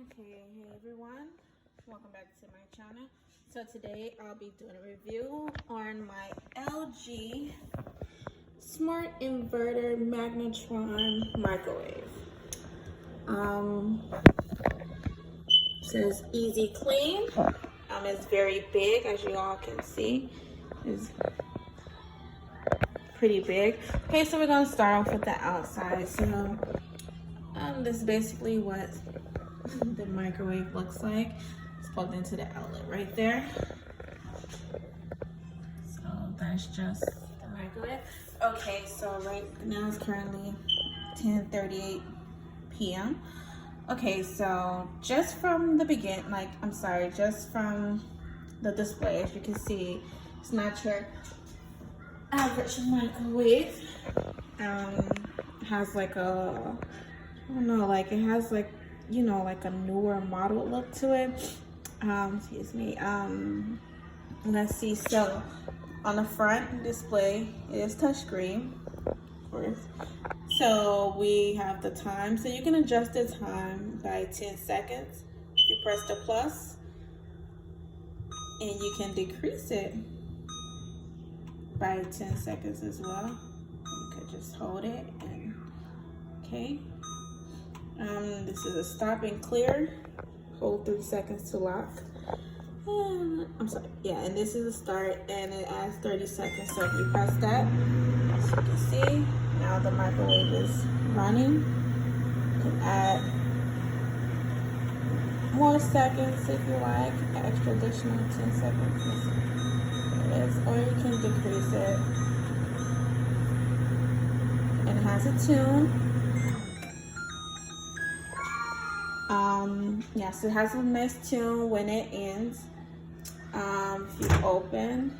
Okay, hey everyone, welcome back to my channel. So today I'll be doing a review on my LG Smart Inverter Magnetron microwave. Says easy clean. It's very big, as you all can see. It's pretty big. Okay, so we're gonna start off with the outside. So this is basically what the microwave looks like. It's plugged into the outlet right there. So that's just the microwave. Okay, so right now it's currently 10:38 p.m. Okay, so just from the beginning, just from the display, as you can see, it's not your average microwave. It has like a, I don't know, like it has like, you know, like a newer model look to it. Excuse me. Let's see. So on the front display, it is touchscreen, of course. So we have the time. So you can adjust the time by 10 seconds. You press the plus, and you can decrease it by 10 seconds as well. You could just hold it and okay. This is a stop and clear. Hold 3 seconds to lock. I'm sorry. Yeah, and this is a start, and it adds 30 seconds. So if you press that, as you can see, now the microwave is running. You can add more seconds if you like, an extra additional 10 seconds. There it is. Or you can decrease it. And it has a tune. Yes, it has a nice tune when it ends. If you open,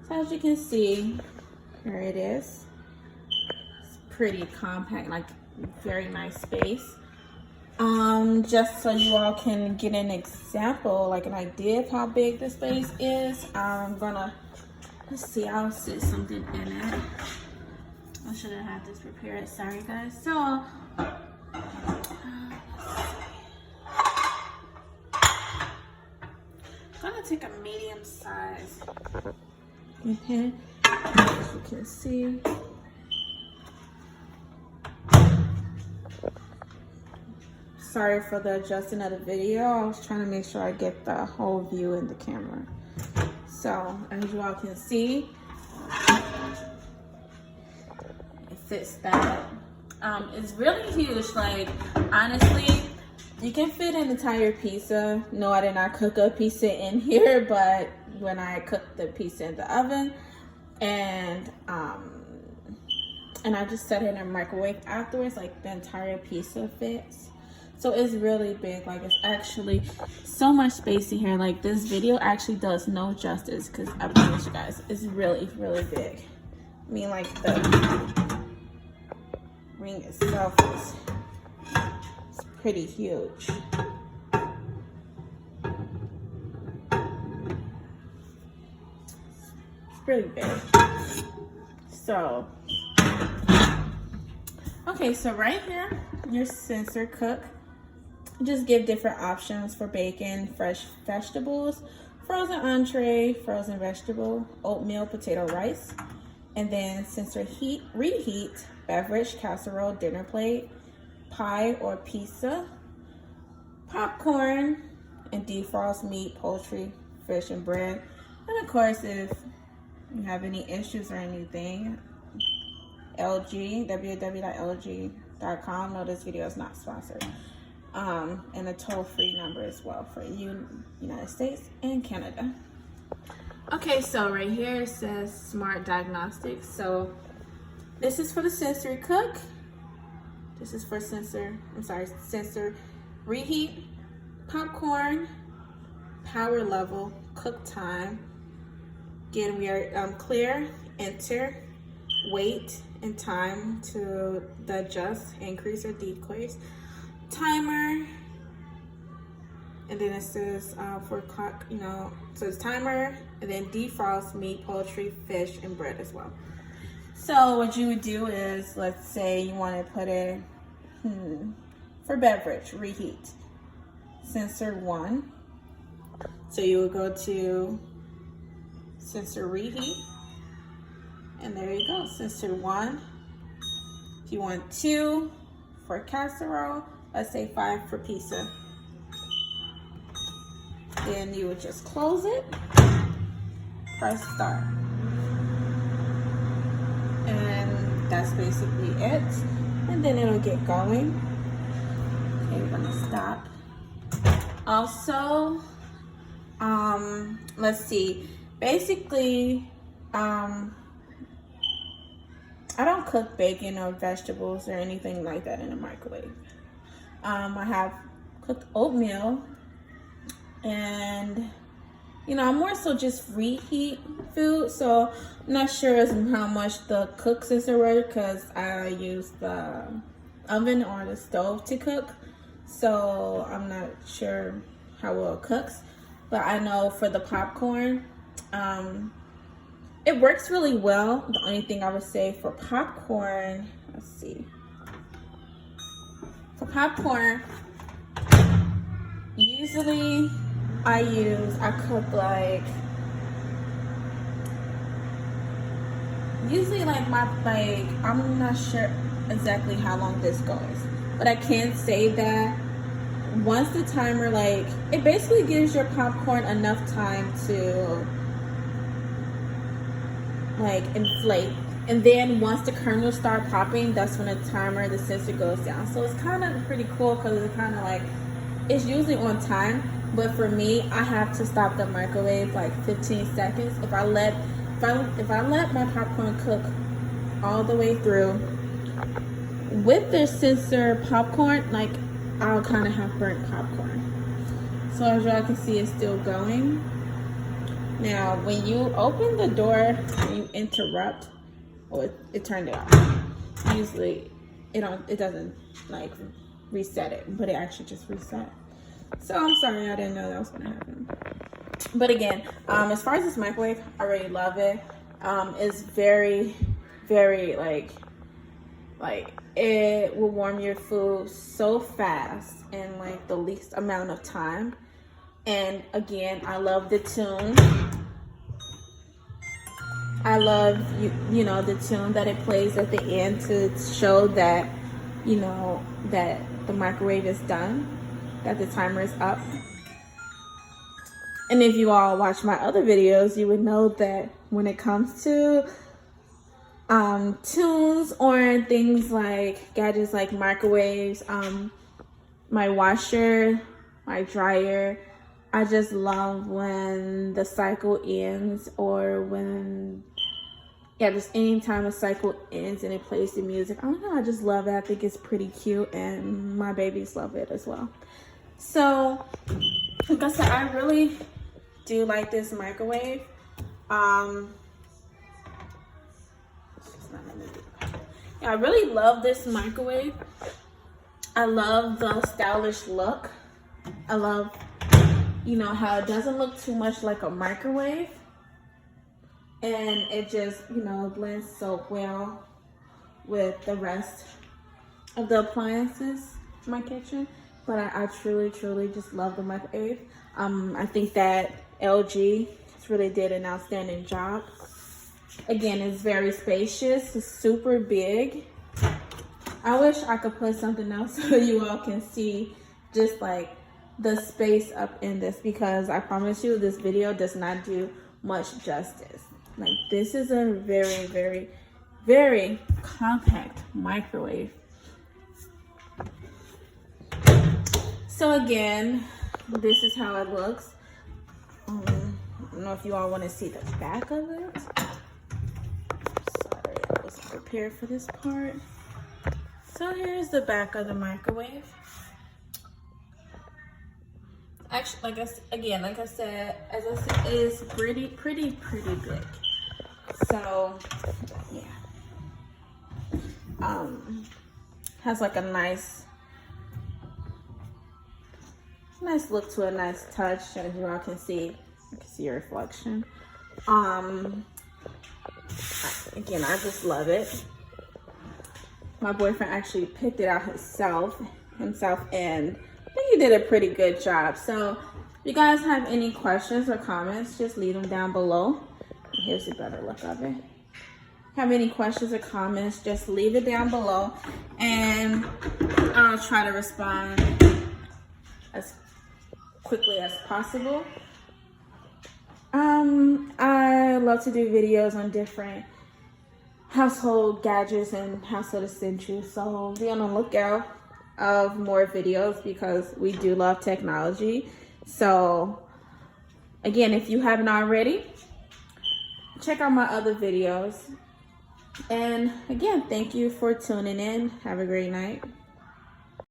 so as you can see, here it is. It's pretty compact, like very nice space. Just so you all can get an example, like an idea of how big the space is, let's see, I'll see something in it. I should have had this prepared, sorry guys. So I'm gonna take a medium size. Okay, as you can see. Sorry for the adjusting of the video. I was trying to make sure I get the whole view in the camera. So as you all can see, it fits that. It's really huge. Like honestly, you can fit an entire pizza. No, I did not cook a pizza in here, but when I cooked the pizza in the oven, and I just set it in a microwave afterwards, like the entire pizza fits. So it's really big. Like it's actually so much space in here. Like this video actually does no justice, because I promise you guys, it's really, really big. I mean, like the ring itself is pretty huge. It's pretty big. So, okay, so right here, your sensor cook. Just give different options for bacon, fresh vegetables, frozen entree, frozen vegetable, oatmeal, potato, rice, and then sensor reheat, beverage, casserole, dinner plate, pie or pizza, popcorn, and defrost meat, poultry, fish, and bread. And of course, if you have any issues or anything, LG, www.lg.com. No, this video is not sponsored. And a toll-free number as well for United States and Canada. Okay, so right here it says Smart Diagnostics. So this is for the sensory cook. This is for sensor reheat, popcorn, power level, cook time. Again, we are clear, enter, wait, and time to adjust, increase or decrease. Timer, and then it says for clock, you know, so it's timer, and then defrost meat, poultry, fish, and bread as well. So what you would do is, let's say you want to put in for beverage, reheat. Sensor 1. So you would go to sensor reheat, and there you go, sensor 1. If you want 2 for casserole, let's say 5 for pizza. Then you would just close it, press start. And that's basically it. And then it'll get going. Okay, we're gonna stop. Also, let's see. Basically, I don't cook bacon or vegetables or anything like that in the microwave. I have cooked oatmeal, and you know, I'm more so just reheat food, so I'm not sure as how much the cook sensor works because I use the oven or the stove to cook, so I'm not sure how well it cooks. But I know for the popcorn, it works really well. The only thing I would say for popcorn, let's see. For popcorn, usually I cook like, usually like I'm not sure exactly how long this goes, but I can say that once the timer, like, it basically gives your popcorn enough time to like inflate, and then once the kernels start popping, that's when the timer, the sensor goes down. So it's kind of pretty cool because it's kind of like, it's usually on time, but for me, I have to stop the microwave like 15 seconds. If I let my popcorn cook all the way through with the sensor popcorn, like, I'll kind of have burnt popcorn. So as y'all can see, it's still going. Now, when you open the door and you interrupt, it turned it off. Usually, it doesn't like reset it, but it actually just reset. So I'm sorry, I didn't know that was gonna happen. But again, as far as this microwave, I really love it. It's very, very like it will warm your food so fast in like the least amount of time. And again, I love the tune. I love you know, the tune that it plays at the end to show that, you know, that the microwave is done, that the timer is up. And if you all watch my other videos, you would know that when it comes to tunes or things like gadgets like microwaves, my washer, my dryer, I just love when the cycle ends, or when, yeah, just anytime a cycle ends and it plays the music. I don't know, I just love it. I think it's pretty cute, and my babies love it as well. So, like I said, I really do like this microwave. Yeah, I really love this microwave. I love the stylish look. I love, you know, how it doesn't look too much like a microwave, and it just, you know, blends so well with the rest of the appliances in my kitchen. But I truly, truly just love the microwave. I think that LG really did an outstanding job. Again, it's very spacious. It's super big. I wish I could put something else so you all can see just like the space up in this, because I promise you this video does not do much justice. Like, this is a very, very, very compact microwave. So again, this is how it looks. I don't know if you all want to see the back of it. Sorry, I wasn't prepared for this part. So here's the back of the microwave. Actually, like I said, it is pretty big. So yeah, has like a nice look to a nice touch, as you all can see. You can see a reflection. Again, I just love it. My boyfriend actually picked it out himself, himself, and I think he did a pretty good job. So if you guys have any questions or comments, just leave them down below. Here's a better look of it. Have any questions or comments, just leave it down below, and I'll try to respond as quickly as possible. I love to do videos on different household gadgets and household essentials, so be on the lookout of more videos because we do love technology. So again, if you haven't already, check out my other videos. And again, thank you for tuning in. Have a great night.